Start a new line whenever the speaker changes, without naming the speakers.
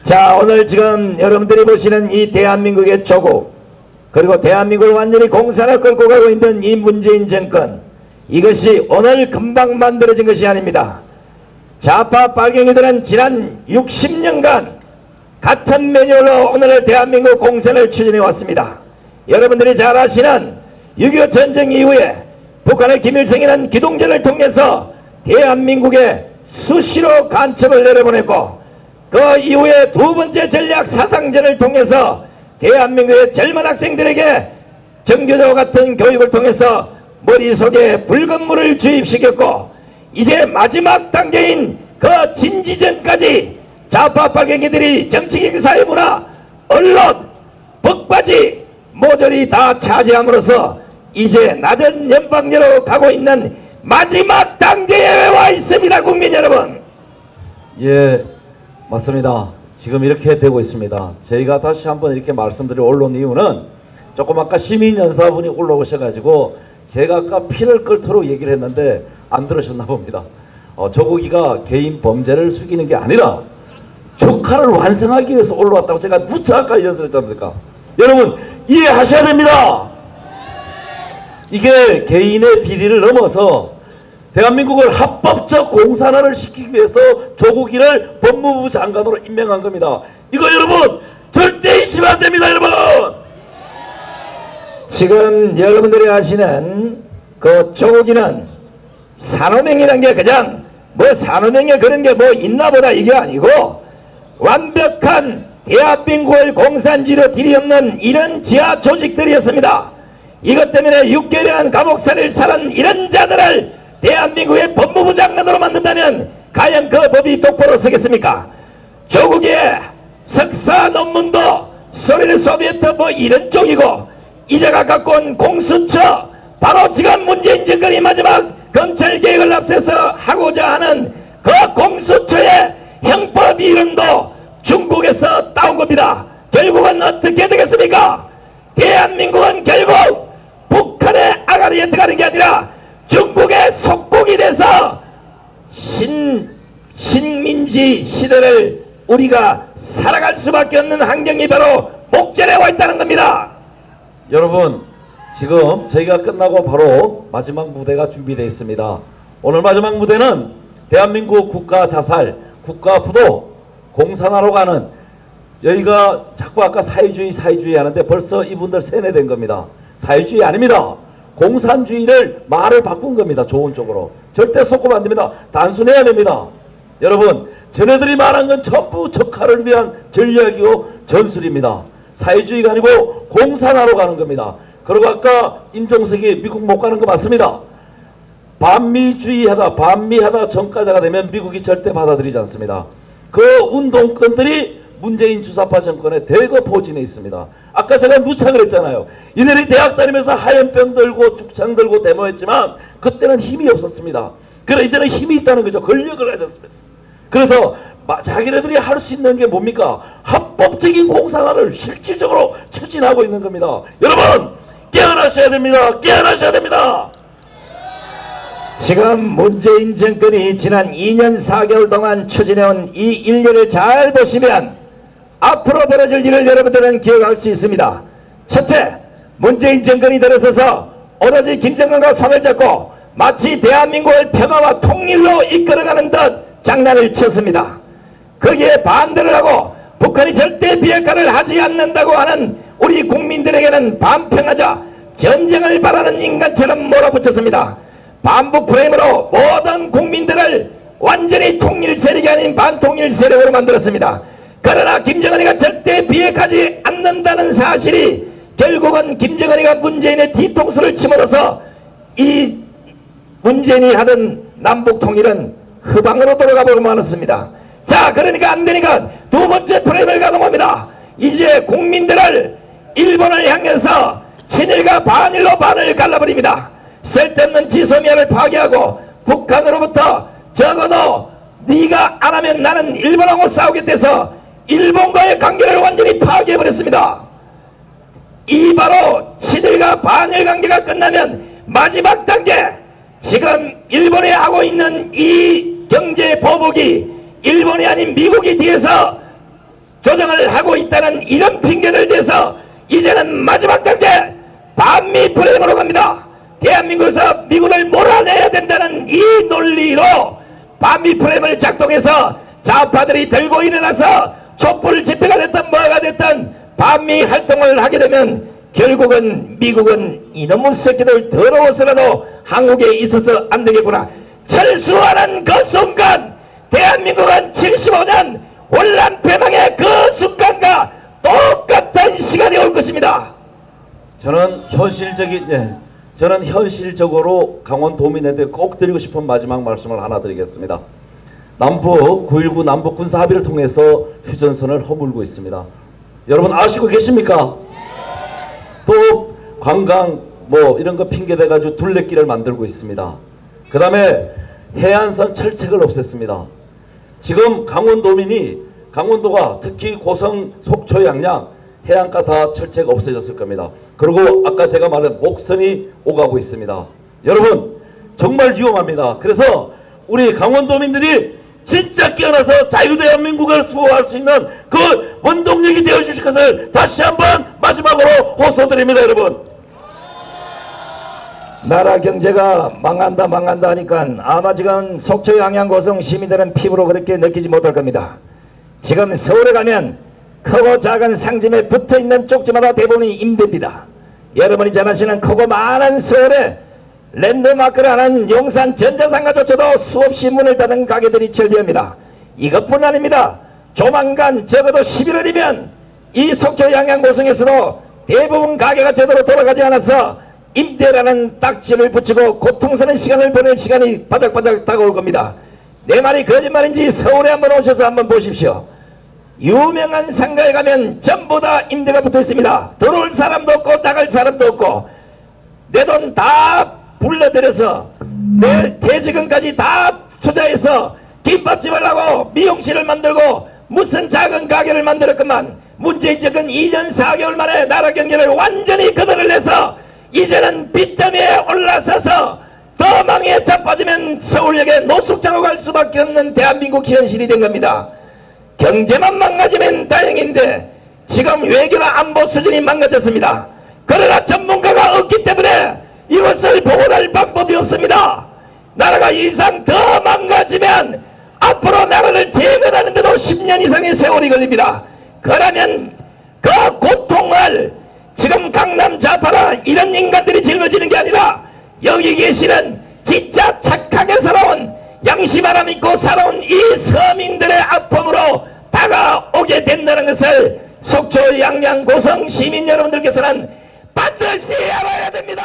자, 오늘 지금 여러분들이 보시는 이 대한민국의 조국, 그리고 대한민국을 완전히 공산을 끌고 가고 있는 이 문재인 정권, 이것이 오늘 금방 만들어진 것이 아닙니다. 좌파 빨갱이들은 지난 60년간 같은 매뉴얼로 오늘 대한민국 공산을 추진해 왔습니다. 여러분들이 잘 아시는 6.25 전쟁 이후에 북한의 김일성이라는 기동전을 통해서 대한민국에 수시로 간첩을 내려보냈고, 그 이후에 두 번째 전략 사상전을 통해서 대한민국의 젊은 학생들에게 정교조와 같은 교육을 통해서 머릿속에 붉은 물을 주입시켰고, 이제 마지막 단계인 그 진지전까지 좌파 빨갱이들이 정치적 사회문화, 언론, 법까지 모조리 다 차지함으로써 이제 낮은 연방제로 가고 있는 마지막 단계에 와 있습니다. 국민 여러분.
예, 맞습니다. 지금 이렇게 되고 있습니다. 저희가 다시 한번 이렇게 말씀드릴 올라온 이유는 조금 아까 시민연사분이 올라오셔가지고 제가 아까 피를 끓도록 얘기를 했는데 안 들으셨나 봅니다. 조국이가 개인 범죄를 숙이는 게 아니라 조카를 완성하기 위해서 올라왔다고 제가 무척 아까 연설했지 않습니까? 여러분 이해하셔야 됩니다. 이게 개인의 비리를 넘어서 대한민국을 합법적 공산화를 시키기 위해서 조국이를 법무부 장관으로 임명한 겁니다. 이거 여러분 절대 잊으면 안 됩니다. 여러분
지금 여러분들이 아시는 그 조국이는 산호명이라는 게 그냥 뭐 산호명에 그런 게 뭐 있나 보다 이게 아니고 완벽한 대한민국을 공산주의로 들이없는 이런 지하 조직들이었습니다. 이것 때문에 6개월이라는 감옥살이를 살은 이런 자들을 대한민국의 법무부 장관으로 만든다면 과연 그 법이 똑바로 서겠습니까? 조국의 석사 논문도 소련 소비에트 뭐 이런 쪽이고, 이제가 갖고 온 공수처, 바로 지금 문재인 정권이 마지막 검찰 개혁을 앞서서 하고자 하는 그 공수처의 형법 이름도 중국에서 따온 겁니다. 결국은 어떻게 되겠습니까? 대한민국은 결국 북한의 아가리에 들어가는 게 아니라 중국의 속국이 돼서 신민지 시대를 우리가 살아갈 수밖에 없는 환경이 바로 목전에 와 있다는 겁니다.
여러분 지금 저희가 끝나고 바로 마지막 무대가 준비되어 있습니다. 오늘 마지막 무대는 대한민국 국가 자살, 국가 부도, 공산화로 가는, 여기가 자꾸 아까 사회주의 하는데 벌써 이분들 세뇌된 겁니다. 사회주의 아닙니다. 공산주의를 말을 바꾼 겁니다. 좋은 쪽으로. 절대 섞으면 안 됩니다. 단순해야 됩니다. 여러분 쟤네들이 말한 건 전부 적화를 위한 전략이고 전술입니다. 사회주의가 아니고 공산화로 가는 겁니다. 그리고 아까 임종석이 미국 못 가는 거 맞습니다. 반미하다 정가자가 되면 미국이 절대 받아들이지 않습니다. 그 운동권들이 문재인 주사파 정권의 대거 포진해 있습니다. 아까 제가 누차 그랬잖아요. 이들이 대학 다니면서 하얀병 들고 죽창 들고 데모했지만 그때는 힘이 없었습니다. 그래 이제는 힘이 있다는 거죠. 권력을 가졌습니다. 그래서 자기네들이 할 수 있는 게 뭡니까? 합법적인 공산화를 실질적으로 추진하고 있는 겁니다. 여러분 깨어나셔야 됩니다. 깨어나셔야 됩니다.
지금 문재인 정권이 지난 2년 4개월 동안 추진해온 이 일련을 잘 보시면 앞으로 벌어질 일을 여러분들은 기억할 수 있습니다. 첫째, 문재인 정권이 들어서서 오로지 김정은과 손을 잡고 마치 대한민국을 평화와 통일로 이끌어가는 듯 장난을 쳤습니다. 거기에 반대를 하고 북한이 절대 비핵화를 하지 않는다고 하는 우리 국민들에게는 반평하자 전쟁을 바라는 인간처럼 몰아붙였습니다. 반북 프레임으로 모든 국민들을 완전히 통일 세력이 아닌 반통일 세력으로 만들었습니다. 그러나 김정은이가 절대 비핵하지 않는다는 사실이 결국은 김정은이가 문재인의 뒤통수를 침으로써 이 문재인이 하던 남북 통일은 후방으로 돌아가 보고 말았습니다. 자, 그러니까 안 되니까 두 번째 프레임을 가동합니다. 이제 국민들을 일본을 향해서 친일과 반일로 반을 갈라버립니다. 쓸데없는 지소미아를 파괴하고 북한으로부터 적어도 네가 안 하면 나는 일본하고 싸우겠대서 일본과의 관계를 완전히 파괴해버렸습니다. 이 바로 친일과 반일 관계가 끝나면 마지막 단계, 지금 일본이 하고 있는 이 경제 보복이 일본이 아닌 미국이 뒤에서 조정을 하고 있다는 이런 핑계를 대서 이제는 마지막 단계 반미 프레임으로 갑니다. 대한민국에서 미국을 몰아내야 된다는 이 논리로 반미 프레임을 작동해서 좌파들이 들고 일어나서 촛불 집회가 됐든 뭐가 됐든 반미 활동을 하게 되면 결국은 미국은 이놈의 새끼들 더러워서라도 한국에 있어서 안 되겠구나. 철수하는 그 순간 대한민국은 75년 혼란 패망의 그 순간과 똑같은 시간이 올 것입니다.
저는 현실적으로 강원도민에게 꼭 드리고 싶은 마지막 말씀을 하나 드리겠습니다. 남북 9.19 남북 군사 합의를 통해서 휴전선을 허물고 있습니다. 여러분 아시고 계십니까? 또 관광 뭐 이런 거 핑계 대가지고 둘레길을 만들고 있습니다. 그 다음에 해안선 철책을 없앴습니다. 지금 강원도가 특히 고성, 속초, 양양 해안가 다 철책 없어졌을 겁니다. 그리고 아까 제가 말한 목선이 오가고 있습니다. 여러분 정말 위험합니다. 그래서 우리 강원도민들이 진짜 깨어나서 자유대한민국을 수호할 수 있는 그 원동력이 되어주실 것을 다시 한번 마지막으로 호소드립니다. 여러분,
나라 경제가 망한다 하니까 아마 지금 속초 양양 고성 시민들은 피부로 그렇게 느끼지 못할 겁니다. 지금 서울에 가면 크고 작은 상점에 붙어있는 쪽지마다 대부분이 임대입니다. 여러분이 잘 아시는 크고 많은 서울에 랜드마크라는 용산 전자상가조차도 수없이 문을 닫은 가게들이 존재합니다. 이것뿐 아닙니다. 조만간 적어도 11월이면 이 속초 양양 고성에서도 대부분 가게가 제대로 돌아가지 않아서 임대라는 딱지를 붙이고 고통스러운 시간을 보낼 시간이 바닥바닥 다가올 겁니다. 내 말이 거짓말인지 서울에 한번 오셔서 한번 보십시오. 유명한 상가에 가면 전부 다 임대가 붙어 있습니다. 들어올 사람도 없고 나갈 사람도 없고 내 돈 다 불러들여서 내 퇴직금까지 다 투자해서 김밥집을 하고 미용실을 만들고 무슨 작은 가게를 만들었건만 문재인 정권 2년 4개월 만에 나라 경제를 완전히 거덜을 내서 이제는 빚더미에 올라서서 더 망에 자빠지면 서울역에 노숙자로 갈 수밖에 없는 대한민국 현실이 된 겁니다. 경제만 망가지면 다행인데 지금 외교나 안보 수준이 망가졌습니다. 그러나 전문가가 없기 때문에 이것을 보호할 방법이 없습니다. 나라가 이상 더 망가지면 앞으로 나라를 재건하는데도 10년 이상의 세월이 걸립니다. 그러면 그 고통을 지금 강남 좌파나 이런 인간들이 짊어지는 게 아니라 여기 계시는 진짜 착하게 살아온 양심 하나 믿고 살아온 이 서민들의 아픔으로 다가오게 된다는 것을 속초 양양 고성 시민 여러분들께서는 반드시 알아야 됩니다.